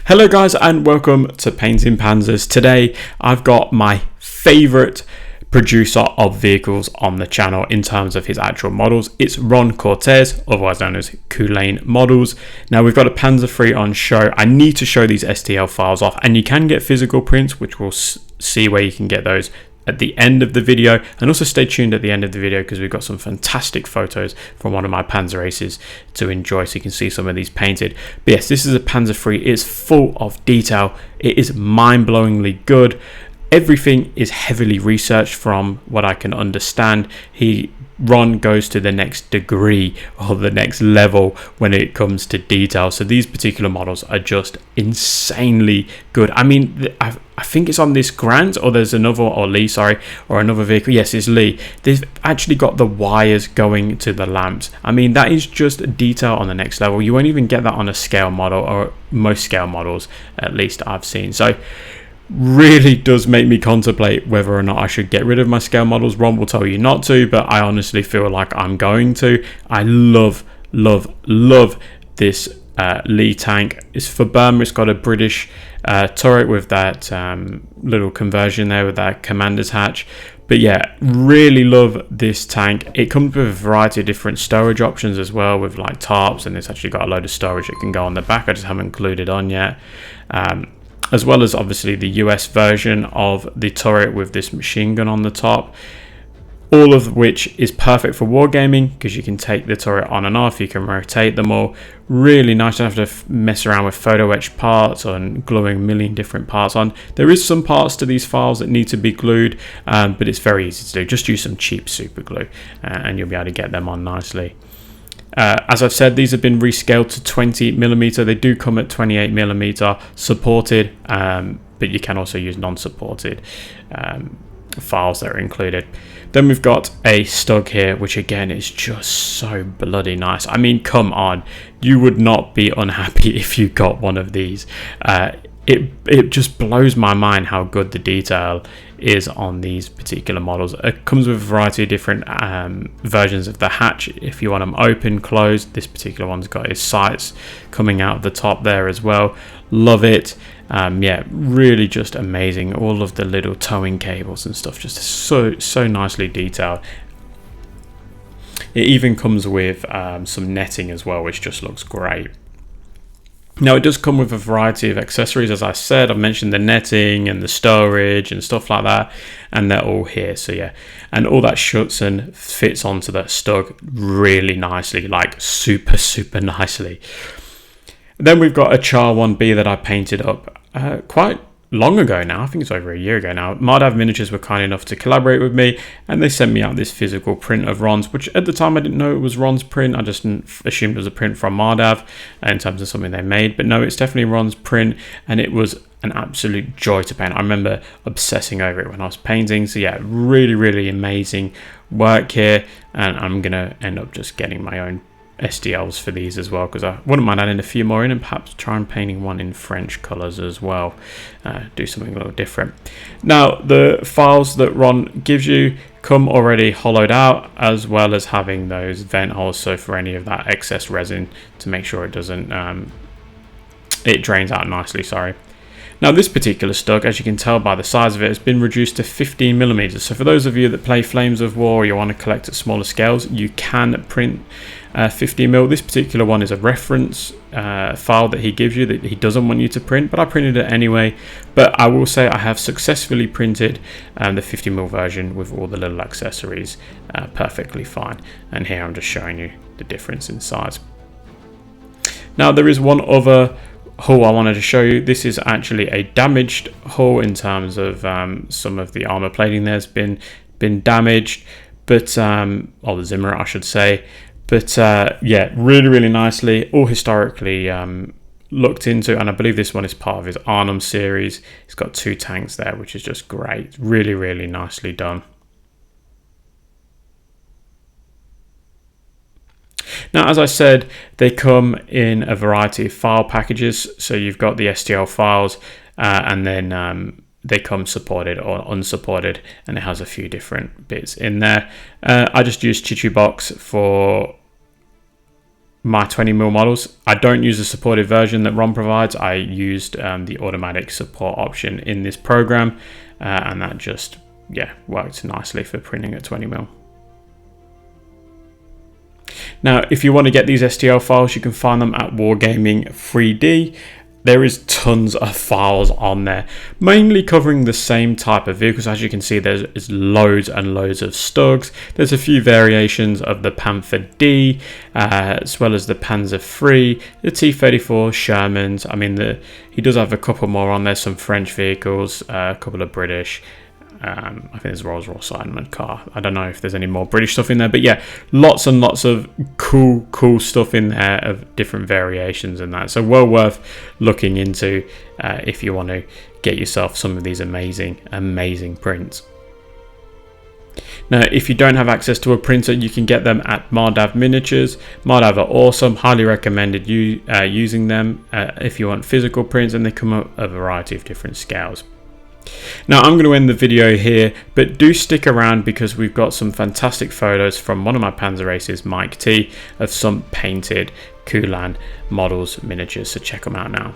Hello guys and welcome to Painting Panzers. Today I've got my favourite producer of vehicles on the channel in terms of his actual models. It's Ron Cortez, otherwise known as Counlane Models. Now we've got a Panzer III on show. I need to show these STL files off, and you can get physical prints, which we'll see where you can get those at the end of the video, and also stay tuned at the end of the video because we've got some fantastic photos from one of my Panzer races to enjoy, so you can see some of these painted. But yes, this is a Panzer III. It's full of detail. It is mind-blowingly good. Everything is heavily researched from what I can understand. Ron goes to the next degree or the next level when it comes to detail. So these particular models are just insanely good. I mean, I think it's on this Grant, or there's another, or Lee, sorry, or another vehicle. Yes, it's Lee. They've actually got the wires going to the lamps. I mean, that is just detail on the next level. You won't even get that on a scale model, or most scale models, at least I've seen. So really does make me contemplate whether or not I should get rid of my scale models. Ron will tell you not to, but I honestly feel like I'm going to. I love this Lee tank. It's for Burma. It's got a British turret with that little conversion there with that commander's hatch. But yeah, really love this tank. It comes with a variety of different storage options as well, with like tarps, and it's actually got a load of storage that can go on the back. I just haven't included on yet. As well as obviously the US version of the turret with this machine gun on the top, all of which is perfect for wargaming because you can take the turret on and off, you can rotate them all. Really nice. You don't have to mess around with photo etch parts and gluing a million different parts on. There is some parts to these files that need to be glued, but it's very easy to do. Just use some cheap super glue and you'll be able to get them on nicely. As I've said, these have been rescaled to 20mm. They do come at 28mm supported, but you can also use non-supported files that are included. Then we've got a Stug here, which again is just so bloody nice. I mean, come on, you would not be unhappy if you got one of these. It just blows my mind how good the detail is on these particular models. It comes with a variety of different versions of the hatch if you want them open, closed. This particular one's got his sights coming out of the top there as well. Love it. Yeah, really just amazing. All of the little towing cables and stuff, just so nicely detailed. It even comes with some netting as well, which just looks great. Now, it does come with a variety of accessories. As I said, I've mentioned the netting and the storage and stuff like that, and they're all here. So yeah, and all that shuts and fits onto that Stug really nicely, like super nicely. Then we've got a Char 1B that I painted up quite long ago now. I think it's over a year ago now. Mardav Miniatures were kind enough to collaborate with me, and they sent me out this physical print of Ron's, which at the time I didn't know it was Ron's print. I just assumed it was a print from Mardav in terms of something they made, but no, it's definitely Ron's print, and it was an absolute joy to paint. I remember obsessing over it when I was painting. So yeah, really amazing work here, and I'm gonna end up just getting my own STLs for these as well, because I wouldn't mind adding a few more in, and perhaps try and painting one in French colours as well. Do something a little different. Now, the files that Ron gives you come already hollowed out, as well as having those vent holes, so for any of that excess resin to make sure it doesn't it drains out nicely, sorry. Now, this particular Stug, as you can tell by the size of it, has been reduced to 15mm. So for those of you that play Flames of War, or you want to collect at smaller scales, you can print 50mm. This particular one is a reference file that he gives you that he doesn't want you to print, but I printed it anyway. But I will say I have successfully printed the 50mm version with all the little accessories perfectly fine. And here I'm just showing you the difference in size. Now, there is one other hull I wanted to show you. This is actually a damaged hull in terms of some of the armor plating there's been damaged, but or the Zimmer I should say. But yeah, really nicely, all historically looked into, and I believe this one is part of his Arnhem series. It's got 2 tanks there, which is just great. Really nicely done. Now, as I said, they come in a variety of file packages. So you've got the STL files, and then they come supported or unsupported, and it has a few different bits in there. I just used Chichi Box for my 20mm models. I don't use the supported version that Ron provides. I used the automatic support option in this program, and that just worked nicely for printing at 20mm. Now, if you want to get these STL files, you can find them at Wargaming 3D. There is tons of files on there, mainly covering the same type of vehicles. As you can see, there's loads and loads of Stugs. There's a few variations of the Panzer D, as well as the Panzer III, the T-34, Shermans. I mean, he does have a couple more on there, some French vehicles, a couple of British. I think there's Rolls-Royce and Char. I don't know if there's any more British stuff in there, but yeah, lots and lots of cool stuff in there of different variations and that. So well worth looking into if you want to get yourself some of these amazing prints. Now, if you don't have access to a printer, you can get them at Mardav Miniatures. Mardav are awesome, highly recommended using them if you want physical prints, and they come up a variety of different scales. Now, I'm going to end the video here, but do stick around because we've got some fantastic photos from one of my Panzer races, Mike T, of some painted Counlane Models miniatures, so check them out now.